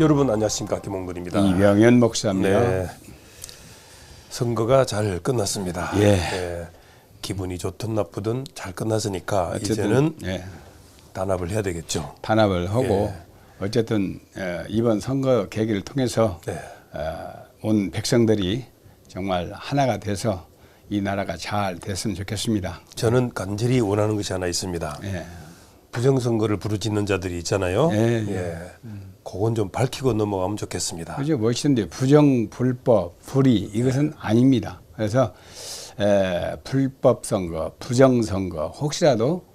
여러분 안녕하십니까, 김홍근입니다. 이병현 목사입니다. 네, 선거가 잘 끝났습니다. 예. 네, 기분이 좋든 나쁘든 잘 끝났으니까 어쨌든, 이제는 예. 단합을 해야 되겠죠. 단합을 하고 예. 어쨌든 이번 선거 계기를 통해서 네. 온 백성들이 정말 하나가 돼서 이 나라가 잘 됐으면 좋겠습니다. 저는 간절히 원하는 것이 하나 있습니다. 예. 부정선거를 부르짖는 자들이 있잖아요. 예, 예. 예. 그건 좀 밝히고 넘어가면 좋겠습니다. 그죠? 무엇이든지 부정, 불법, 불의 이것은 아닙니다. 그래서 불법 선거, 부정 선거 혹시라도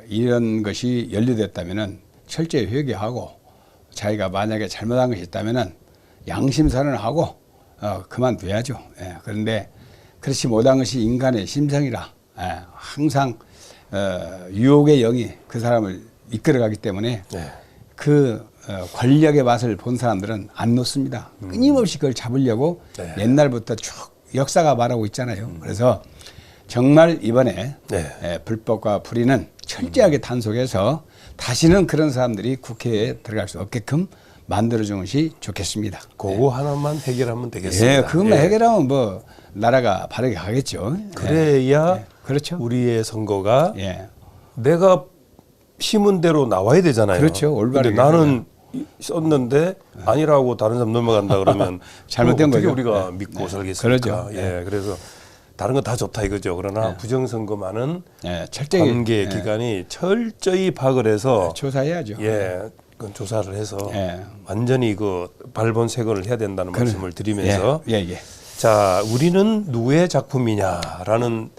이런 것이 연루됐다면은 철저히 회개하고 자기가 만약에 잘못한 것이 있다면은 양심 선언하고 그만둬야죠. 예. 그런데 그렇지 못한 것이 인간의 심성이라 항상 유혹의 영이 그 사람을 이끌어가기 때문에 네. 그 권력의 맛을 본 사람들은 안 놓습니다. 끊임없이 그걸 잡으려고 네. 옛날부터 쭉 역사가 말하고 있잖아요. 그래서 정말 이번에 네. 불법과 불의는 철저하게 단속해서 다시는 그런 사람들이 국회에 들어갈 수 없게끔 만들어주는 것이 좋겠습니다. 그거 하나만 해결하면 되겠습니다. 예, 그것만 예. 해결하면 뭐 나라가 바르게 가겠죠. 그래야 그렇죠. 우리의 선거가 예. 내가 심은 대로 나와야 되잖아요. 그렇죠. 올바르게. 근데 나는 썼는데 아니라고 다른 사람 넘어간다 그러면 잘못된 어떻게 거죠. 우리가 네. 믿고 살겠습니까? 그러죠. 예, 그래서 다른 건 다 좋다 이거죠. 그러나 부정선거만은 철저히 관계 기관이 철저히 파악을 해서 조사해야죠. 예, 그건 조사를 해서 예. 완전히 그 발본색원을 해야 된다는 말씀을 드리면서 예. 자, 우리는 누구의 작품이냐라는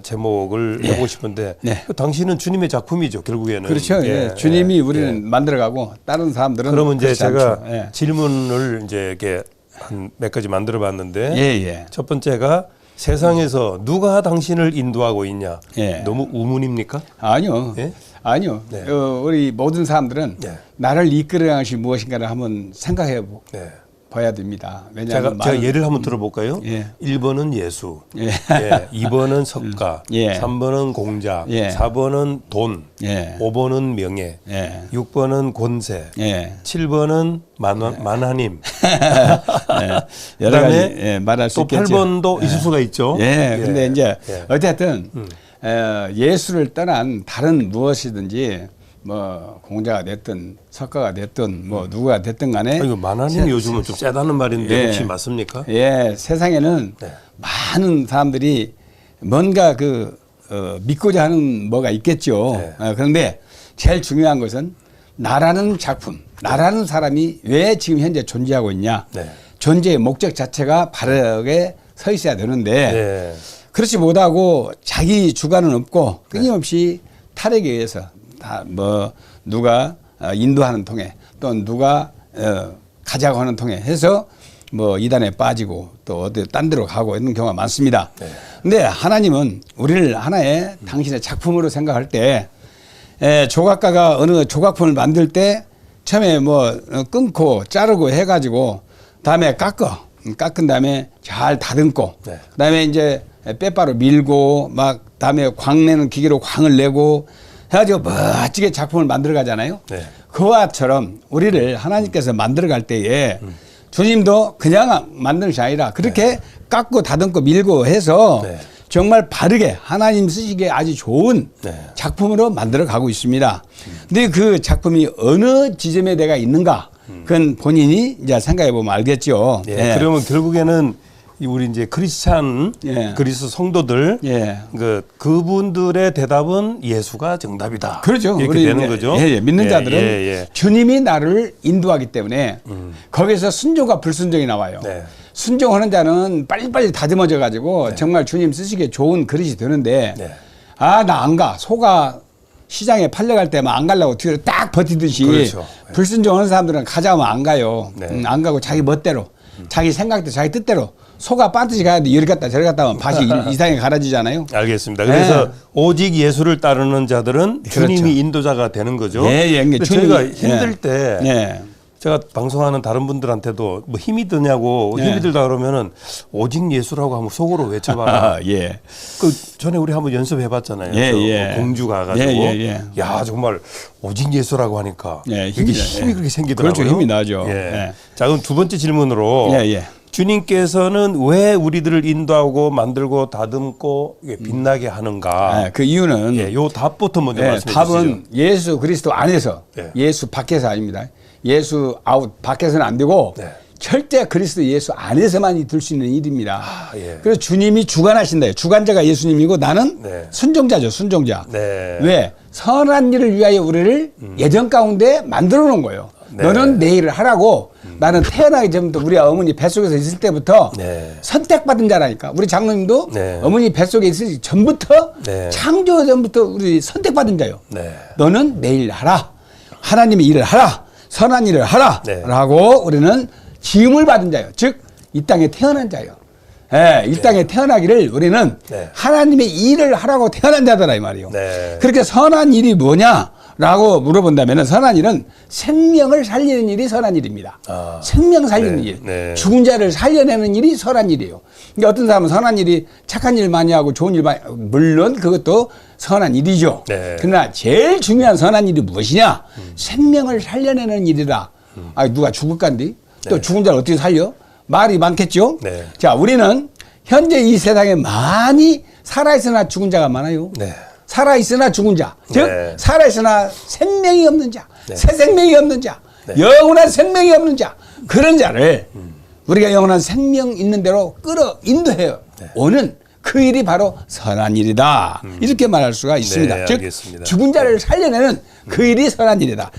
제목을 해보고 싶은데 네. 당신은 주님의 작품이죠, 결국에는. 그렇죠. 예. 주님이 우리는 만들어가고 다른 사람들은 그러면 이제 그렇지 제가 않죠. 예. 질문을 이제 이렇게 한 몇 가지 만들어봤는데 예. 첫 번째가 세상에서 누가 당신을 인도하고 있냐? 예. 너무 우문입니까? 아니요. 예? 아니요. 네. 우리 모든 사람들은 네. 나를 이끌어가는 것이 무엇인가를 한번 생각해 네. 봐야 됩니다. 제가 왜냐하면 예를 한번 들어볼까요? 예. 1번은 예수, 예. 2번은 석가, 예. 3번은 공작, 예. 4번은 돈, 예. 5번은 명예, 예. 6번은 권세, 예. 7번은 만하님, 여러 그다음에 가지 말할 수 또 있겠죠. 8번도 있을 수가 있죠. 근데 이제 예. 어쨌든 예수를 떠난 다른 무엇이든지 뭐 공자가 됐든 석가가 됐든 뭐 누구가 됐든 간에 이거 만하님 요즘은 좀 세다는 말인데 예. 혹시 맞습니까? 세상에는 네. 많은 사람들이 뭔가 믿고자 하는 뭐가 있겠죠. 네. 그런데 제일 중요한 것은 나라는 작품, 나라는 사람이 왜 지금 현재 존재하고 있냐. 네. 존재의 목적 자체가 바르게 서 있어야 되는데 네. 그렇지 못하고 자기 주관은 없고 끊임없이 탈에게 의해서 다 뭐 누가 인도하는 통에 또 누가 가자고 하는 통에 해서 뭐 이단에 빠지고 또 어디 딴 데로 가고 이런 경우가 많습니다. 근데 하나님은 우리를 하나의 당신의 작품으로 생각할 때 조각가가 어느 조각품을 만들 때 처음에 뭐 끊고 자르고 해가지고 다음에 깎은 다음에 잘 다듬고 네. 그다음에 이제 빼바로 밀고 막 다음에 광내는 기계로 광을 내고 해가지고 멋지게 작품을 만들어 가잖아요. 네. 그와처럼 우리를 하나님께서 만들어 갈 때에 주님도 그냥 만드는 것이 아니라 그렇게 깎고 다듬고 밀고 해서 네. 정말 바르게 하나님 쓰시기에 아주 좋은 네. 작품으로 만들어 가고 있습니다. 근데 그 작품이 어느 지점에 내가 있는가 그건 본인이 이제 생각해 보면 알겠죠. 예. 그러면 결국에는 우리 이제 크리스찬 예. 그리스도 성도들 예. 그분들의 대답은 예수가 정답이다. 그렇죠. 이렇게 우리 되는 이제, 거죠. 믿는 자들은 예. 주님이 나를 인도하기 때문에 거기서 순종과 불순종이 나와요. 네. 순종하는 자는 빨리빨리 다듬어져 가지고 정말 주님 쓰시기에 좋은 그릇이 되는데 네. 나 안 가. 소가 시장에 팔려갈 때만 안 가려고 뒤로 딱 버티듯이 그렇죠. 불순종하는 사람들은 가자면 안 가요. 네. 안 가고 자기 멋대로 자기 생각대로 자기 뜻대로 소가 반드시 가야 돼. 이리 갔다 저리 갔다 하면 밭이 이상하게 갈아지잖아요. 알겠습니다. 그래서 네. 오직 예수를 따르는 자들은 그렇죠. 주님이 인도자가 되는 거죠. 예. 근데 주님이, 저희가 힘들 때 예. 제가 방송하는 다른 분들한테도 뭐 힘이 드냐고 예. 힘이 들다 그러면은 오직 예수라고 한번 속으로 외쳐봐라. 예. 그 전에 우리 한번 연습해봤잖아요. 예, 그 예. 공주 가가지고 예. 야 정말 오직 예수라고 하니까 예, 이게 힘이 예. 그렇게 생기더라고요. 그렇죠, 힘이 나죠. 예. 예. 자 그럼 두 번째 질문으로 예. 주님께서는 왜 우리들을 인도하고 만들고 다듬고 이게 빛나게 하는가? 그 이유는 예, 요 답부터 먼저 예, 말씀해 답은 주시죠. 예수 그리스도 안에서 예. 예수 밖에서 아닙니다. 예수 아웃 밖에서는 안 되고 네. 절대 그리스도 예수 안에서만 들 수 있는 일입니다. 예. 그래서 주님이 주관하신다. 주관자가 예수님이고 나는 네. 순종자죠. 순종자. 네. 왜? 선한 일을 위하여 우리를 예전 가운데 만들어 놓은 거예요. 네. 너는 내 일을 하라고. 나는 태어나기 전부터 우리 어머니 뱃속에서 있을 때부터 네. 선택받은 자라니까. 우리 장로님도 네. 어머니 뱃속에 있을 전부터 네. 창조 전부터 우리 선택받은 자요. 네. 너는 내 일 하라. 하나님의 일을 하라. 선한 일을 하라. 네. 라고 우리는 지음을 받은 자요. 즉, 이 땅에 태어난 자요. 예, 이 땅에 태어나기를 우리는 네. 하나님의 일을 하라고 태어난 자더라 이 말이요. 네. 그렇게 선한 일이 뭐냐라고 물어본다면 선한 일은 생명을 살리는 일이 선한 일입니다. 아. 생명 살리는 네. 일. 네. 죽은 자를 살려내는 일이 선한 일이에요. 그러니까 어떤 사람은 선한 일이 착한 일 많이 하고 좋은 일 많이 물론 그것도 선한 일이죠. 네. 그러나 제일 중요한 선한 일이 무엇이냐? 생명을 살려내는 일이다. 아, 누가 죽을 간디? 또 네. 죽은 자를 어떻게 살려? 말이 많겠죠? 네. 자, 우리는 현재 이 세상에 많이 살아있으나 죽은 자가 많아요. 네. 살아있으나 죽은 자. 즉, 네. 살아있으나 생명이 없는 자. 네. 새 생명이 없는 자. 네. 영원한 생명이 없는 자. 그런 자를 우리가 영원한 생명 있는 대로 끌어 인도해요. 네. 오는 그 일이 바로 선한 일이다. 이렇게 말할 수가 있습니다. 네, 즉, 알겠습니다. 죽은 자를 살려내는 그 일이 선한 일이다.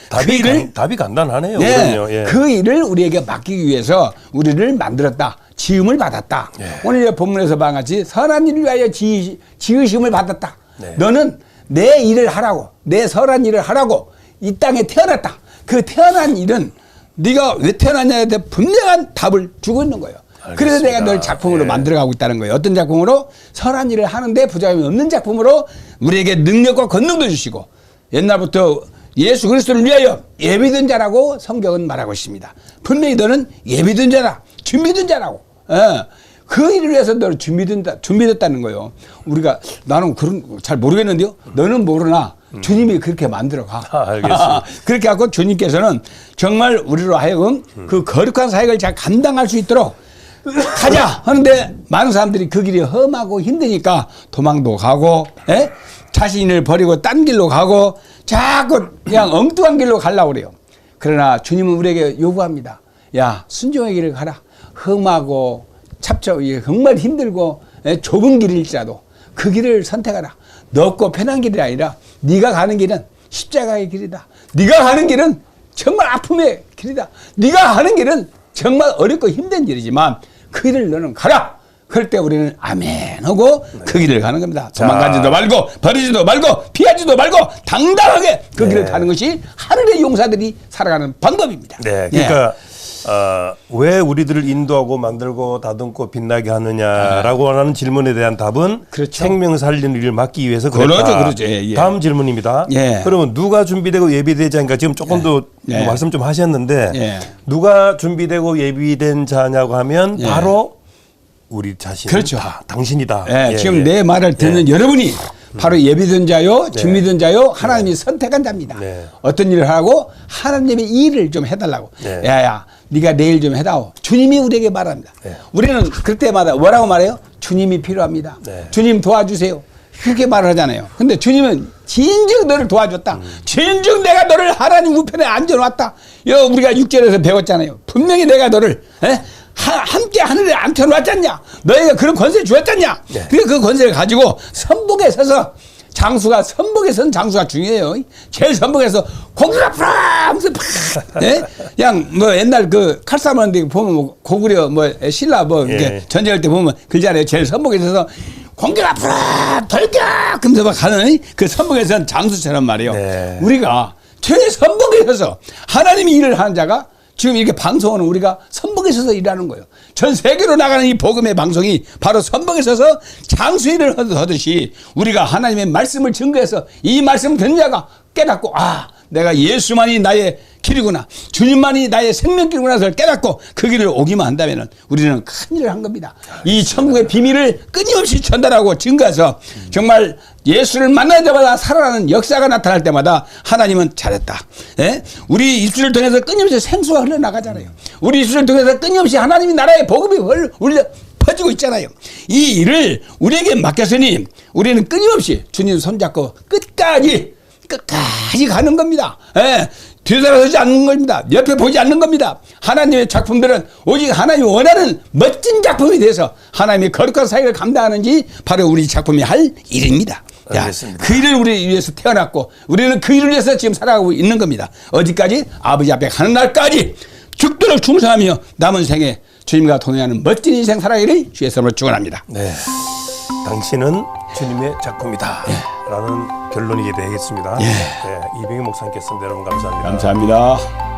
답이 간단하네요. 예, 그럼요. 예. 그 일을 우리에게 맡기기 위해서 우리를 만들었다. 지음을 받았다. 예. 오늘 본문에서 봐 같이 선한 일을 위하여 지으심을 받았다. 네. 너는 내 일을 하라고, 내 선한 일을 하라고 이 땅에 태어났다. 그 태어난 일은 네가 왜 태어났냐에 대해 분명한 답을 주고 있는 거예요. 그래서 알겠습니다. 내가 널 작품으로 예. 만들어가고 있다는 거예요. 어떤 작품으로? 선한 일을 하는데 부작용이 없는 작품으로 우리에게 능력과 권능도 주시고 옛날부터 예수 그리스도를 위하여 예비된 자라고 성경은 말하고 있습니다. 분명히 너는 예비된 자라, 준비된 자라고. 그 일을 위해서 너를 준비됐다는 거예요. 우리가 나는 그런 잘 모르겠는데요. 너는 모르나 주님이 그렇게 만들어 가. 알겠습니다. 그렇게 하고 주님께서는 정말 우리로 하여금 그 거룩한 사역을 잘 감당할 수 있도록 가자 하는데 많은 사람들이 그 길이 험하고 힘드니까 도망도 가고 자신을 버리고 딴 길로 가고 자꾸 그냥 엉뚱한 길로 가려고 그래요. 그러나 주님은 우리에게 요구합니다. 야, 순종의 길을 가라. 험하고 정말 힘들고 좁은 길일지라도 그 길을 선택하라. 넓고 편한 길이 아니라 네가 가는 길은 십자가의 길이다. 네가 가는 길은 정말 아픔의 길이다. 네가 가는 길은 정말 어렵고 힘든 길이지만 그 길을 너는 가라. 그럴 때 우리는 아멘 하고 그 길을 가는 겁니다. 도망가지도 말고 버리지도 말고 피하지도 말고 당당하게 그 길을 가는 것이 하늘의 용사들이 살아가는 방법입니다. 네, 그러니까 왜 우리들을 인도하고 만들고 다듬고 빛나게 하느냐라고 하는 질문에 대한 답은 그렇죠. 생명 살리는 일을 막기 위해서 그렇다. 그렇죠. 예. 다음 질문입니다. 예. 그러면 누가 준비되고 예비되지 않은가 지금 조금 더 예. 말씀 좀 하셨는데 예. 누가 준비되고 예비된 자냐고 하면 예. 바로 우리 자신, 그렇죠. 당신이다. 예, 예, 지금 예. 내 말을 듣는 여러분이 바로 예비된 자요, 준비된 자요, 하나님이 선택한 자입니다. 네. 어떤 일을 하고 하나님의 일을 좀 해달라고. 네. 야야, 네가 내 일 좀 해다오. 주님이 우리에게 말합니다. 네. 우리는 그때마다 뭐라고 말해요? 주님이 필요합니다. 네. 주님 도와주세요. 그렇게 말을 하잖아요. 근데 주님은 진즉 너를 도와줬다. 진즉 내가 너를 하나님 우편에 앉혀놨다. 우리가 6절에서 배웠잖아요. 분명히 내가 너를 함께 하늘에 앉혀놨잖냐. 너희가 그런 권세 주었잖냐. 네. 그 권세를 가지고 선복에 서서 선복에 선 장수가 중요해요. 제일 선복에서 고구려 프랑스 그냥 뭐 옛날 그 칼싸움하는데 보면 뭐 고구려 뭐 신라 뭐 이렇게 예. 전쟁할 때 보면 그잖아요. 제일 선복에 서서 공격 앞으로 돌격 하면서 막 가는 그 선복에 선 장수처럼 말이에요. 네. 우리가 최대 선복에 서서 하나님이 일을 하는 자가 지금 이렇게 방송하는 우리가 선복에 서서 일하는 거예요. 전 세계로 나가는 이 복음의 방송이 바로 선복에 서서 장수 일을 하듯이 우리가 하나님의 말씀을 증거해서 이 말씀을 듣는 자가 깨닫고 내가 예수만이 나의 길이구나, 주님만이 나의 생명길이구나를 깨닫고 그 길을 오기만 한다면 우리는 큰 일을 한 겁니다. 이 천국의 비밀을 끊임없이 전달하고 증거해서 정말 예수를 만날 때마다 살아나는 역사가 나타날 때마다 하나님은 잘했다. 예? 우리 입술을 통해서 끊임없이 생수가 흘러나가잖아요. 우리 입술을 통해서 끊임없이 하나님이 나라의 복음이 울려 퍼지고 있잖아요. 이 일을 우리에게 맡겼으니 우리는 끊임없이 주님 손잡고 끝까지 가는 겁니다. 예. 뒤돌아서지 않는 겁니다. 옆에 보지 않는 겁니다. 하나님의 작품들은 오직 하나님이 원하는 멋진 작품이 돼서 하나님의 거룩한 사역을 감당하는지 바로 우리 작품이 할 일입니다. 자, 그 일을 우리 위해서 태어났고 우리는 그 일을 위해서 지금 살아가고 있는 겁니다. 어디까지? 아버지 앞에 가는 날까지 죽도록 충성하며 남은 생에 주님과 동행하는 멋진 인생 살아가기를 주의 이름으로 축원합니다. 네, 당신은 주님의 작품이다 라는 결론이 되겠습니다. 네, 이병희 목사님께서 여러분 감사합니다. 감사합니다.